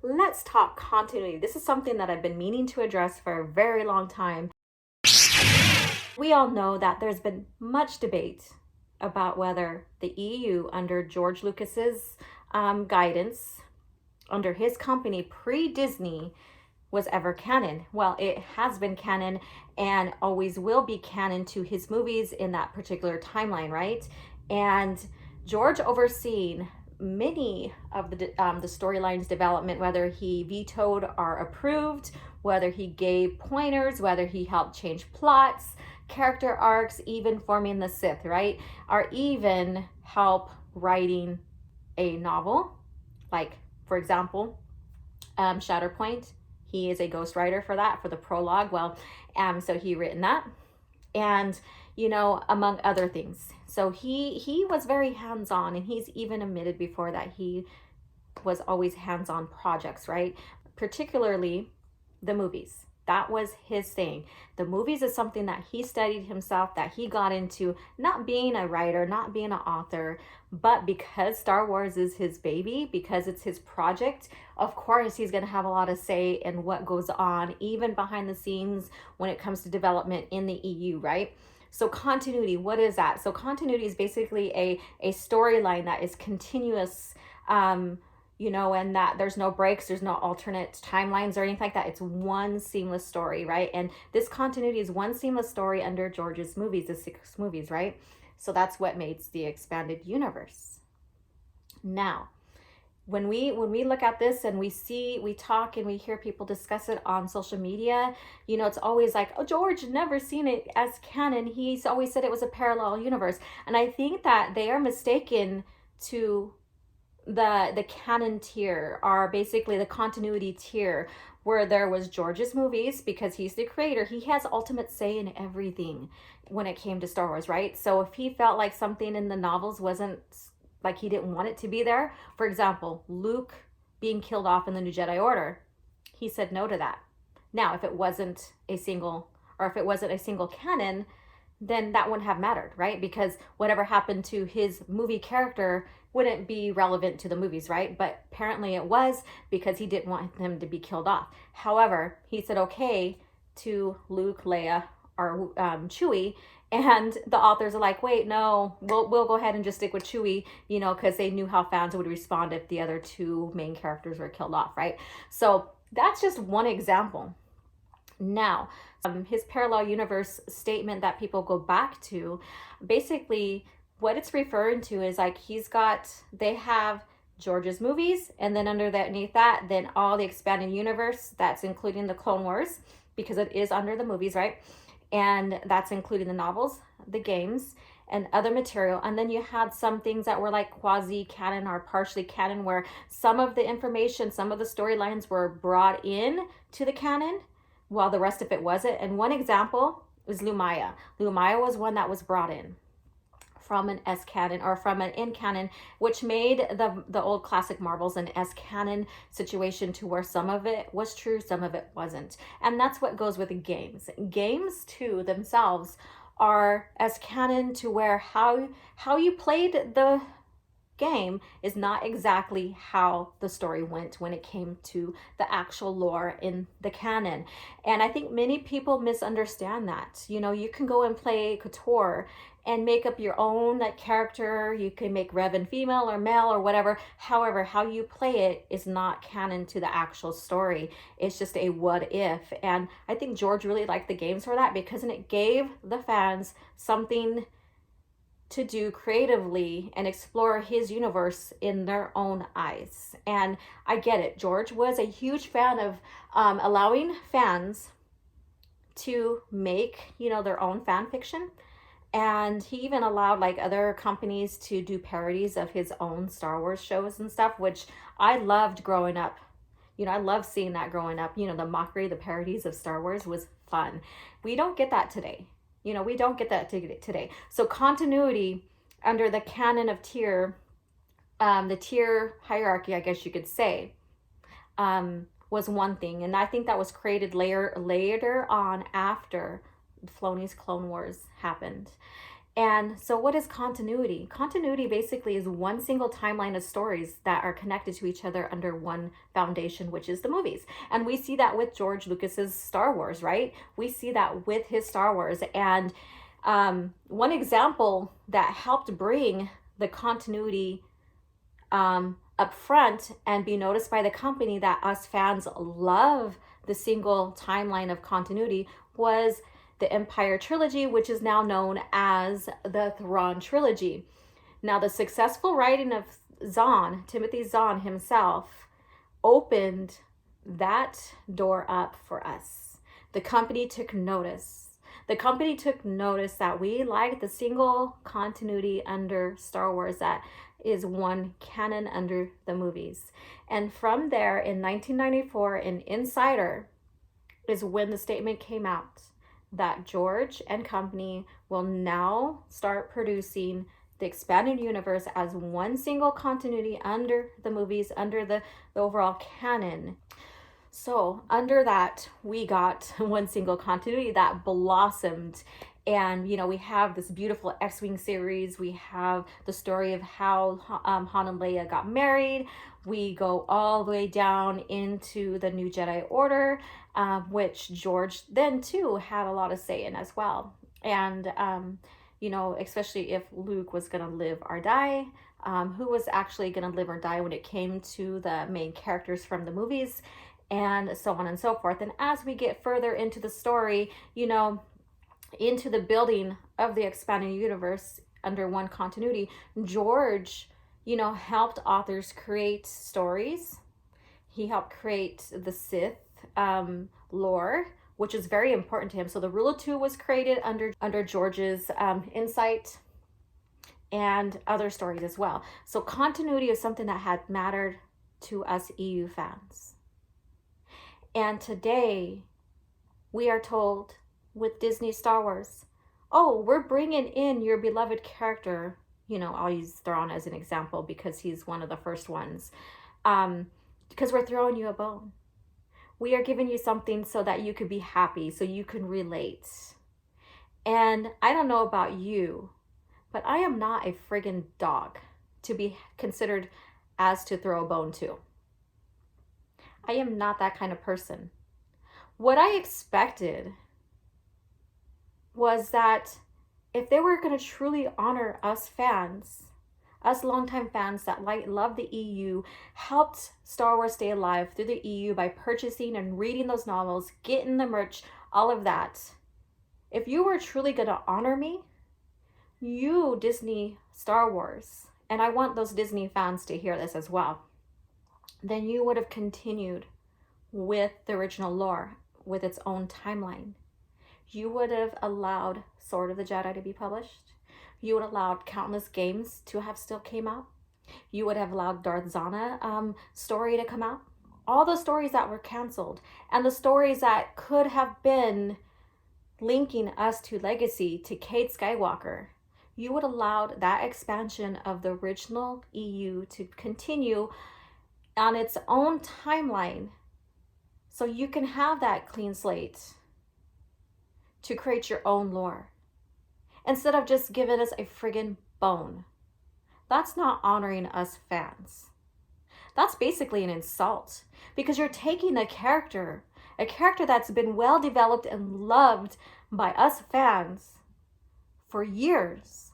let's talk continuity. This is something that I've been meaning to address for a very long time. We all know that there's been much debate about whether the EU, under George Lucas's guidance, under his company pre-Disney, was ever canon. Well, it has been canon and always will be canon to his movies in that particular timeline, right? And George overseen many of the storylines development, whether he vetoed or approved, whether he gave pointers, whether he helped change plots, character arcs, even forming the Sith, right? Or even help writing a novel, like, for example, Shatterpoint. He is a ghostwriter for that, for the prologue. Well, so he written that, and among other things. So he was very hands-on, and he's even admitted before that he was always hands-on projects, right? Particularly the movies. That was his thing. The movies is something that he studied himself, that he got into, not being a writer, not being an author, but because Star Wars is his baby, because it's his project, of course he's going to have a lot of say in what goes on, even behind the scenes when it comes to development in the EU, right? So continuity, what is that? So continuity is basically a storyline that is continuous, and that there's no breaks, there's no alternate timelines or anything like that. It's one seamless story, right? And this continuity is one seamless story under George's movies, the 6 movies, right? So that's what makes the expanded universe. Now, when we look at this and we talk and we hear people discuss it on social media, it's always like, oh, George never seen it as canon. He's always said it was a parallel universe. And I think that they are mistaken to the canon tier, are basically the continuity tier, where there was George's movies, because he's the creator. He has ultimate say in everything when it came to Star Wars, right? So if he felt like something in the novels wasn't, like, he didn't want it to be there, for example, Luke being killed off in the New Jedi Order, he said no to that. Now, if it wasn't a single canon, then that wouldn't have mattered, right? Because whatever happened to his movie character wouldn't be relevant to the movies, right? But apparently it was, because he didn't want him to be killed off. However, he said okay to Luke, Leia, or Chewie, and the authors are like, wait, no, we'll go ahead and just stick with Chewie, because they knew how fans would respond if the other 2 main characters were killed off, right? So that's just one example. Now, his parallel universe statement that people go back to, basically what it's referring to is like they have George's movies, and then underneath that, then all the expanded universe, that's including the Clone Wars, because it is under the movies, right? And that's including the novels, the games, and other material. And then you had some things that were like quasi-canon or partially canon, where some of the information, some of the storylines were brought in to the canon, while the rest of it wasn't. And one example is Lumaya. Lumaya was one that was brought in from an S canon, or from an in canon, which made the old classic Marvels an S canon situation, to where some of it was true, some of it wasn't. And that's what goes with the games. Games too themselves are S canon, to where how you played the game is not exactly how the story went when it came to the actual lore in the canon. And I think many people misunderstand that. You can go and play KOTOR and make up your own character. You can make Revan female or male or whatever. However, how you play it is not canon to the actual story. It's just a what if. And I think George really liked the games for that, because it gave the fans something to do creatively and explore his universe in their own eyes. And I get it. George was a huge fan of allowing fans to make, their own fan fiction. And he even allowed other companies to do parodies of his own Star Wars shows and stuff, which I loved growing up. I loved seeing that growing up. The mockery, the parodies of Star Wars was fun. We don't get that today. We don't get that today. So continuity under the canon of tier, the tier hierarchy, I guess you could say, was one thing. And I think that was created later on, after Filoni's Clone Wars happened. And so what is continuity? Continuity basically is one single timeline of stories that are connected to each other under one foundation, which is the movies. And we see that with George Lucas's Star Wars, right? We see that with his Star Wars. And one example that helped bring the continuity up front and be noticed by the company that us fans love the single timeline of continuity was the Empire trilogy, which is now known as the Thrawn trilogy. Now, the successful writing of Timothy Zahn himself, opened that door up for us. The company took notice. The company took notice that we liked the single continuity under Star Wars that is one canon under the movies. And from there, in 1994, in Insider, is when the statement came out that George and company will now start producing the expanded universe as one single continuity under the movies, under the overall canon. So under that, we got one single continuity that blossomed. And, we have this beautiful X-Wing series. We have the story of how Han and Leia got married. We go all the way down into the New Jedi Order, which George then too had a lot of say in as well. And, especially if Luke was going to live or die, who was actually going to live or die when it came to the main characters from the movies, and so on and so forth. And as we get further into the story, into the building of the expanded universe under one continuity, George, helped authors create stories. He helped create the Sith lore, which is very important to him. So the Rule of Two was created under George's insight, and other stories as well. So continuity is something that had mattered to us EU fans. And today, we are told with Disney Star Wars, oh, we're bringing in your beloved character. I'll use Thrawn as an example because he's one of the first ones. Because we're throwing you a bone. We are giving you something so that you could be happy, so you can relate. And I don't know about you, but I am not a friggin' dog to be considered as to throw a bone to. I am not that kind of person. What I expected was that if they were going to truly honor us fans, us longtime fans that love the EU, helped Star Wars stay alive through the EU by purchasing and reading those novels, getting the merch, all of that. If you were truly going to honor me, you, Disney Star Wars, and I want those Disney fans to hear this as well, then you would have continued with the original lore, with its own timeline. You would have allowed Sword of the Jedi to be published. You would have allowed countless games to have still came out. You would have allowed Darth Zana story to come out. All the stories that were canceled, and the stories that could have been linking us to Legacy, to Cade Skywalker. You would have allowed that expansion of the original EU to continue on its own timeline, so you can have that clean slate to create your own lore, instead of just giving us a friggin' bone. That's not honoring us fans. That's basically an insult, because you're taking a character that's been well developed and loved by us fans for years,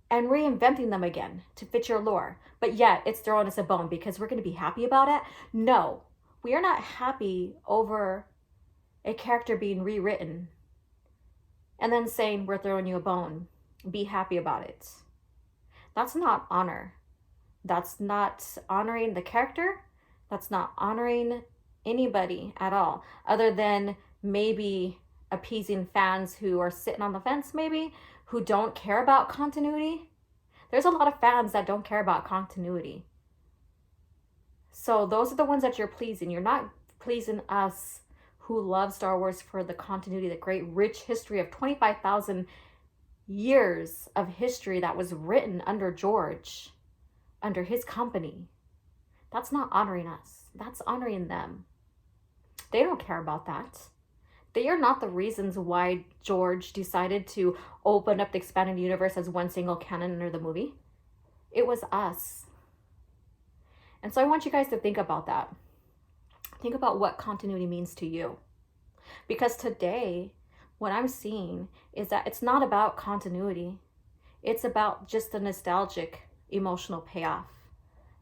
and reinventing them again to fit your lore. But yet it's throwing us a bone because we're going to be happy about it. No, we are not happy over a character being rewritten and then saying we're throwing you a bone. Be happy about it. That's not honor. That's not honoring the character. That's not honoring anybody at all, other than maybe appeasing fans who are sitting on the fence, maybe, who don't care about continuity. There's a lot of fans that don't care about continuity. So those are the ones that you're pleasing. You're not pleasing us who love Star Wars for the continuity, the great rich history of 25,000 years of history that was written under George, under his company. That's not honoring us. That's honoring them. They don't care about that. They are not the reasons why George decided to open up the expanded universe as one single canon under the movie. It was us. And so I want you guys to think about that. Think about what continuity means to you. Because today, what I'm seeing is that it's not about continuity. It's about just the nostalgic emotional payoff.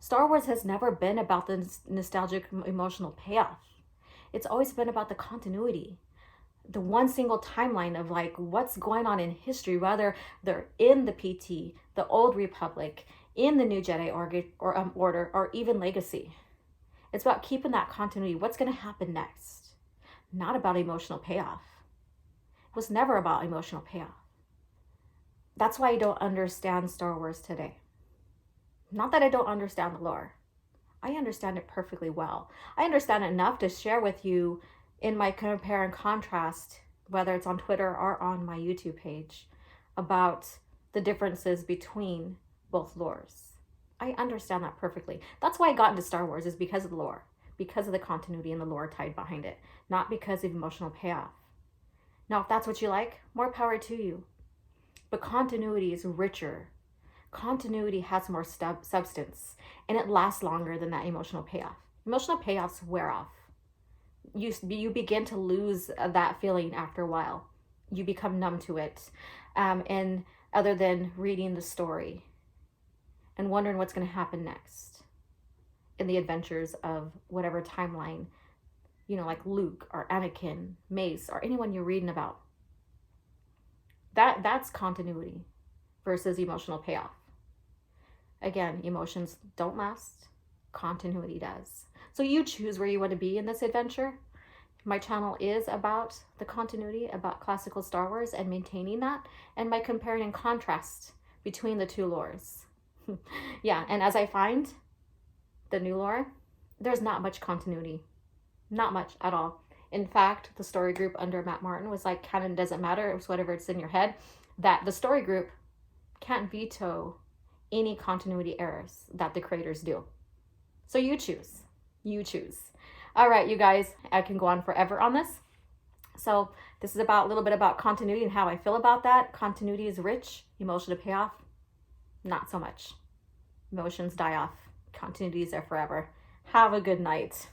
Star Wars has never been about the nostalgic emotional payoff. It's always been about the continuity. The one single timeline of like what's going on in history, whether they're in the PT, the Old Republic, in the New Jedi Order, or even Legacy. It's about keeping that continuity. What's going to happen next? Not about emotional payoff. It was never about emotional payoff. That's why I don't understand Star Wars today. Not that I don't understand the lore. I understand it perfectly well. I understand enough to share with you in my compare and contrast, whether it's on Twitter or on my YouTube page, about the differences between both lores. I understand that perfectly. That's why I got into Star Wars, is because of the lore, because of the continuity and the lore tied behind it, not because of emotional payoff. Now, if that's what you like, more power to you. But continuity is richer. Continuity has more substance, and it lasts longer than that emotional payoff. Emotional payoffs wear off. You begin to lose that feeling after a while. You become numb to it, and other than reading the story and wondering what's going to happen next in the adventures of whatever timeline, like Luke or Anakin, Mace, or anyone you're reading about. That's continuity versus emotional payoff. Again, emotions don't last. Continuity does. So you choose where you want to be in this adventure. My channel is about the continuity, about classical Star Wars and maintaining that, and by comparing and contrast between the two lores. Yeah, and as I find the new lore, there's not much continuity. Not much at all. In fact, the story group under Matt Martin was like, canon doesn't matter, it's whatever it's in your head. That the story group can't veto any continuity errors that the creators do. So you choose. You choose. All right, you guys, I can go on forever on this. So this is about a little bit about continuity and how I feel about that. Continuity is rich. Emotional payoff, not so much. Emotions die off. Continuity is there forever. Have a good night.